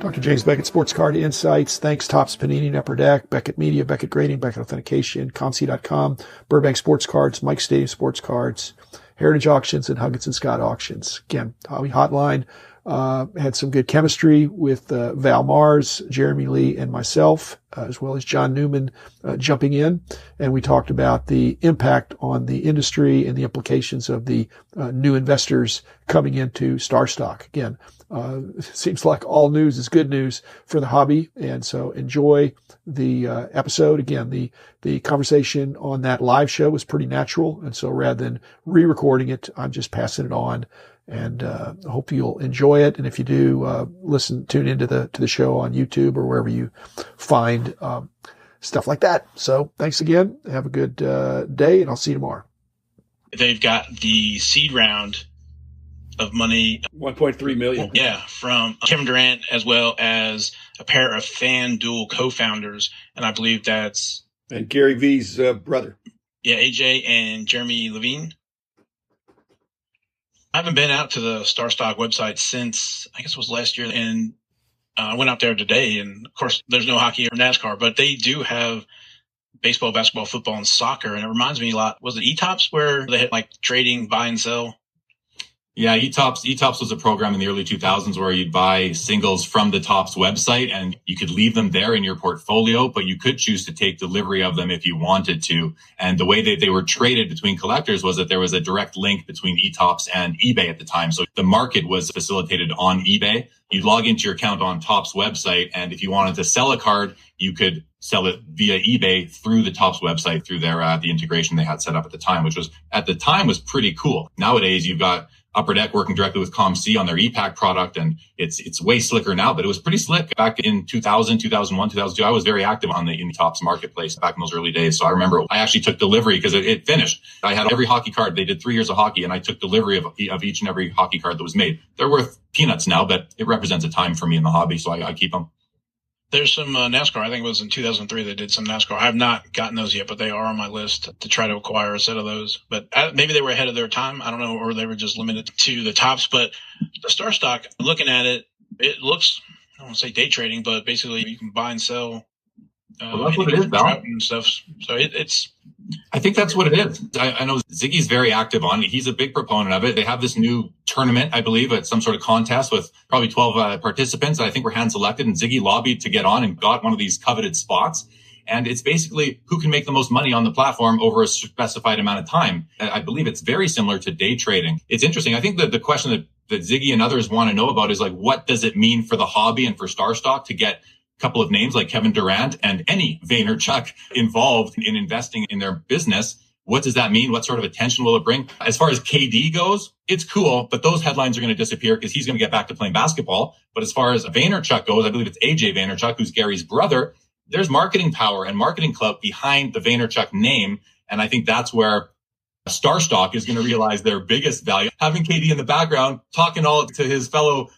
Dr. James Beckett, Sports Card Insights. Thanks, Topps, Panini, and Upper Deck, Beckett Media, Beckett Grading, Beckett Authentication, Conci.com, Burbank Sports Cards, Mike Stadium Sports Cards, Heritage Auctions, and Huggins & Scott Auctions. Again, Hobby Hotline had some good chemistry with Val Marz, Jeremy Lee, and myself, as well as John Newman jumping in. And we talked about the impact on the industry and the implications of the new investors coming into StarStock. Again, it seems like all news is good news for the hobby. And so enjoy the episode. Again, the conversation on that live show was pretty natural. And so rather than re-recording it, I'm just passing it on. And I hope you'll enjoy it. And if you do, tune into the show on YouTube or wherever you find stuff like that. So thanks again. Have a good day, and I'll see you tomorrow. They've got the seed round of money, 1.3 million. Yeah, from Kevin Durant, as well as a pair of FanDuel co-founders, and I believe that's and Gary V's brother. Yeah, AJ and Jeremy Levine. I haven't been out to the StarStock website since, I guess it was last year, and I went out there today, and of course there's no hockey or NASCAR, but they do have baseball, basketball, football, and soccer, and it reminds me a lot. Was it eTops where they had like trading, buy and sell? Yeah, eTops was a program in the early 2000s where you'd buy singles from the Topps website and you could leave them there in your portfolio, but you could choose to take delivery of them if you wanted to. And the way that they were traded between collectors was that there was a direct link between eTops and eBay at the time. So the market was facilitated on eBay. You'd log into your account on Topps website, and if you wanted to sell a card, you could sell it via eBay through the Topps website, through their the integration they had set up at the time, which was at the time was pretty cool. Nowadays, you've got Upper Deck working directly with ComC on their ePack product, and it's way slicker now, but it was pretty slick back in 2000, 2001, 2002. I was very active in the Topps marketplace back in those early days. So I remember I actually took delivery because it finished. I had every hockey card. They did 3 years of hockey, and I took delivery of each and every hockey card that was made. They're worth peanuts now, but it represents a time for me in the hobby, so I keep them. There's some NASCAR. I think it was in 2003 they did some NASCAR. I have not gotten those yet, but they are on my list to try to acquire a set of those. But maybe they were ahead of their time. I don't know, or they were just limited to the Topps. But the StarStock, looking at it, it looks, I don't want to say day trading, but basically you can buy and sell well, that's what it is, and stuff. So it's. I think that's what it is. I know Ziggy's very active on it. He's a big proponent of it. They have this new tournament, I believe, at some sort of contest with probably 12 participants. I think were hand selected, and Ziggy lobbied to get on and got one of these coveted spots. And it's basically who can make the most money on the platform over a specified amount of time. I believe it's very similar to day trading. It's interesting. I think that the question that Ziggy and others want to know about is like, what does it mean for the hobby and for StarStock to get couple of names like Kevin Durant and any Vaynerchuk involved in investing in their business? What does that mean? What sort of attention will it bring? As far as KD goes, it's cool, but those headlines are going to disappear because he's going to get back to playing basketball. But as far as Vaynerchuk goes, I believe it's AJ Vaynerchuk, who's Gary's brother. There's marketing power and marketing clout behind the Vaynerchuk name. And I think that's where StarStock is going to realize their biggest value. Having KD in the background, talking all to his fellow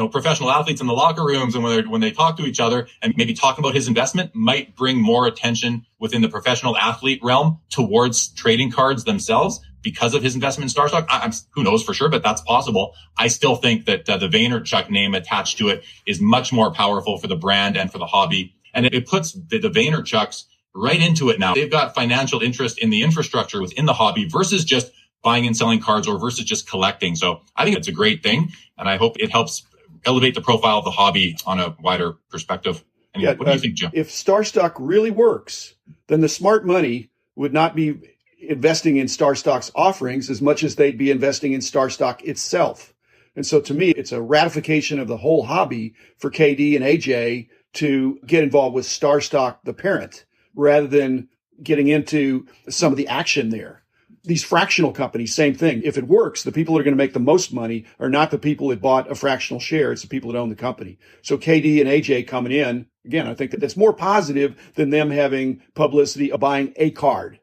professional athletes in the locker rooms, and when they talk to each other and maybe talking about his investment might bring more attention within the professional athlete realm towards trading cards themselves because of his investment in StarStock. Who knows for sure, but that's possible. I still think that the Vaynerchuk name attached to it is much more powerful for the brand and for the hobby. And it puts the Vaynerchuks right into it now. They've got financial interest in the infrastructure within the hobby versus just buying and selling cards or versus just collecting. So I think it's a great thing, and I hope it helps elevate the profile of the hobby on a wider perspective. Anyway, what do you think, Jim? If StarStock really works, then the smart money would not be investing in StarStock's offerings as much as they'd be investing in StarStock itself. And so to me, it's a ratification of the whole hobby for KD and AJ to get involved with StarStock, the parent, rather than getting into some of the action there. These fractional companies, same thing. If it works, the people that are going to make the most money are not the people that bought a fractional share. It's the people that own the company. So KD and AJ coming in, again, I think that's more positive than them having publicity of buying a card.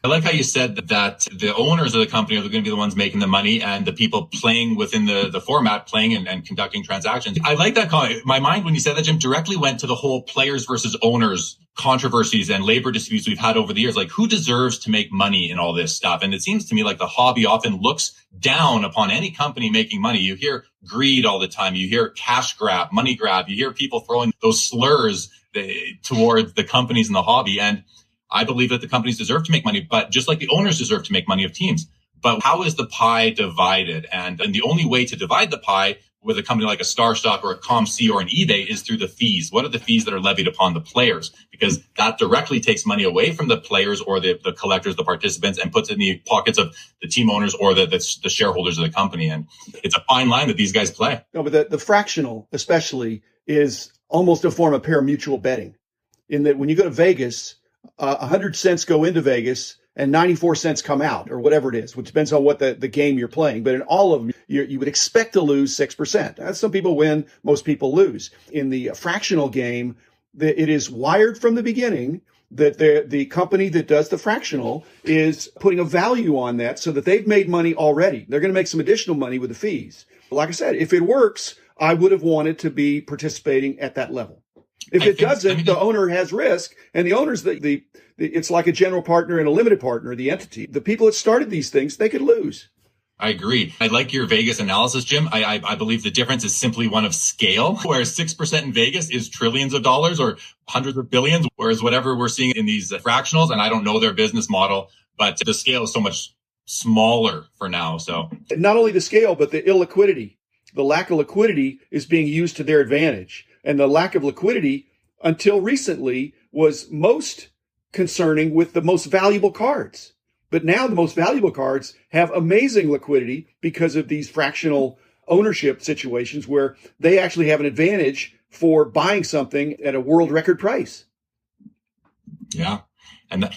I like how you said that the owners of the company are going to be the ones making the money and the people playing within the format, playing and conducting transactions. I like that comment. My mind, when you said that, Jim, directly went to the whole players versus owners controversies and labor disputes we've had over the years. Like, who deserves to make money in all this stuff? And it seems to me like the hobby often looks down upon any company making money. You hear greed all the time. You hear cash grab, money grab. You hear people throwing those slurs towards the companies in the hobby. And I believe that the companies deserve to make money, but just like the owners deserve to make money of teams. But how is the pie divided? And the only way to divide the pie with a company like a StarStock or a ComC or an eBay is through the fees. What are the fees that are levied upon the players? Because that directly takes money away from the players or the collectors, the participants, and puts it in the pockets of the team owners or the shareholders of the company. And it's a fine line that these guys play. No, but the fractional especially is almost a form of pari-mutuel betting, in that when you go to Vegas, 100 cents go into Vegas and 94 cents come out, or whatever it is, which depends on what the game you're playing. But in all of them, you would expect to lose 6%. Some people win, most people lose. In the fractional game, it is wired from the beginning that the company that does the fractional is putting a value on that so that they've made money already. They're going to make some additional money with the fees. Like I said, if it works, I would have wanted to be participating at that level. If it doesn't, the owner has risk, and the owner's it's like a general partner and a limited partner, the entity. The people that started these things, they could lose. I agree. I like your Vegas analysis, Jim. I believe the difference is simply one of scale, whereas 6% in Vegas is trillions of dollars or hundreds of billions, whereas whatever we're seeing in these fractionals, and I don't know their business model, but the scale is so much smaller for now. So not only the scale, but the illiquidity. The lack of liquidity is being used to their advantage. And the lack of liquidity until recently was most concerning with the most valuable cards. But now the most valuable cards have amazing liquidity because of these fractional ownership situations where they actually have an advantage for buying something at a world record price. Yeah. And the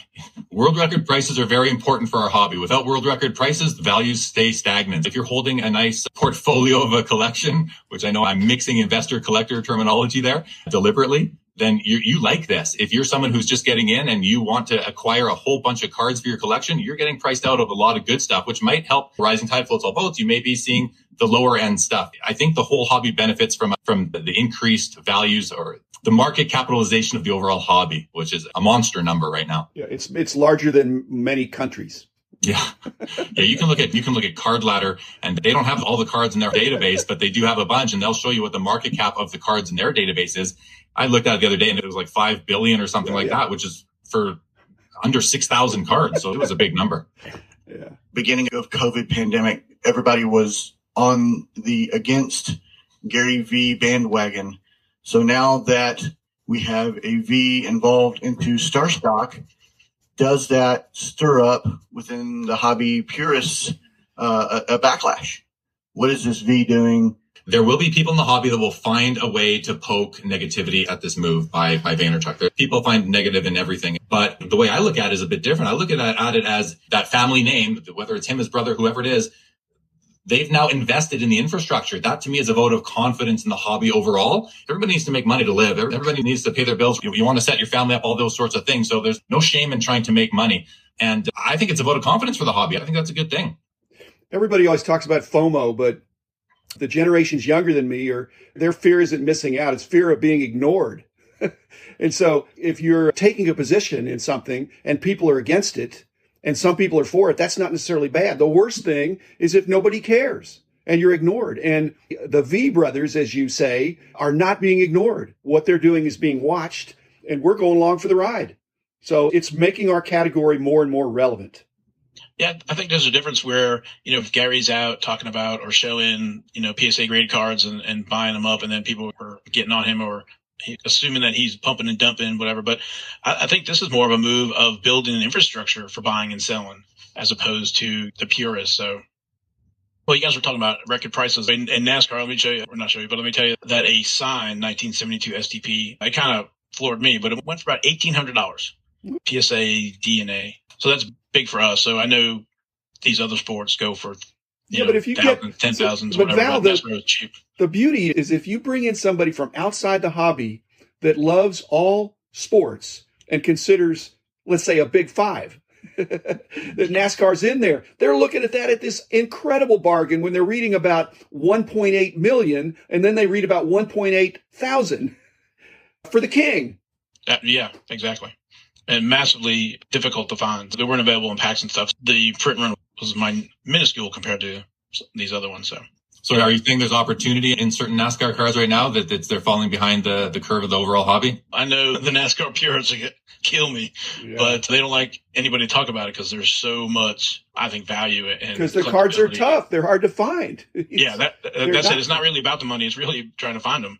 world record prices are very important for our hobby. Without world record prices, the values stay stagnant. If you're holding a nice portfolio of a collection, which I know I'm mixing investor collector terminology there deliberately, then you like this. If you're someone who's just getting in and you want to acquire a whole bunch of cards for your collection, you're getting priced out of a lot of good stuff, which might help. Rising tide floats all boats. You may be seeing the lower end stuff. I think the whole hobby benefits from the increased values or the market capitalization of the overall hobby, which is a monster number right now. Yeah, it's larger than many countries. Yeah. Yeah. You can look at Card Ladder, and they don't have all the cards in their database, but they do have a bunch, and they'll show you what the market cap of the cards in their database is. I looked at it the other day and it was like 5 billion or something that, which is for under 6,000 cards. So it was a big number. Yeah. Beginning of COVID pandemic, everybody was on the against Gary V bandwagon. So now that we have a V involved into StarStock, does that stir up within the hobby purists a backlash? What is this V doing? There will be people in the hobby that will find a way to poke negativity at this move by Vaynerchuk. People find negative in everything. But the way I look at it is a bit different. I look at it as that family name, whether it's him, his brother, whoever it is, they've now invested in the infrastructure. That to me is a vote of confidence in the hobby overall. Everybody needs to make money to live. Everybody needs to pay their bills. You want to set your family up, all those sorts of things. So there's no shame in trying to make money. And I think it's a vote of confidence for the hobby. I think that's a good thing. Everybody always talks about FOMO, but the generations younger than me, their fear isn't missing out. It's fear of being ignored. And so if you're taking a position in something and people are against it and some people are for it, that's not necessarily bad. The worst thing is if nobody cares and you're ignored. And the V brothers, as you say, are not being ignored. What they're doing is being watched, and we're going along for the ride. So it's making our category more and more relevant. Yeah, I think there's a difference where, if Gary's out talking about or showing, PSA grade cards and buying them up, and then people are getting on him or assuming that he's pumping and dumping, whatever. But I think this is more of a move of building an infrastructure for buying and selling as opposed to the purists. So, well, you guys were talking about record prices in NASCAR. Let me show you, or not show you, but let me tell you that a signed 1972 STP, it kind of floored me, but it went for about $1,800 PSA DNA. So that's big for us. So I know these other sports go for but if you get 10,000s, but whatever. Val, That's really cheap. The beauty is if you bring in somebody from outside the hobby that loves all sports and considers, let's say, a big five, that NASCAR's in there. They're looking at that at this incredible bargain when they're reading about 1.8 million and then they read about 1.8 thousand for the King. Yeah, exactly. And massively difficult to find. They weren't available in packs and stuff. The print run was minuscule compared to these other ones. So are you saying there's opportunity in certain NASCAR cars right now that they're falling behind the curve of the overall hobby? I know the NASCAR purists will kill me, but they don't like anybody to talk about it because there's so much, I think, value in it. Because the cards are tough. They're hard to find. Yeah, that's it. It's not really about the money. It's really trying to find them.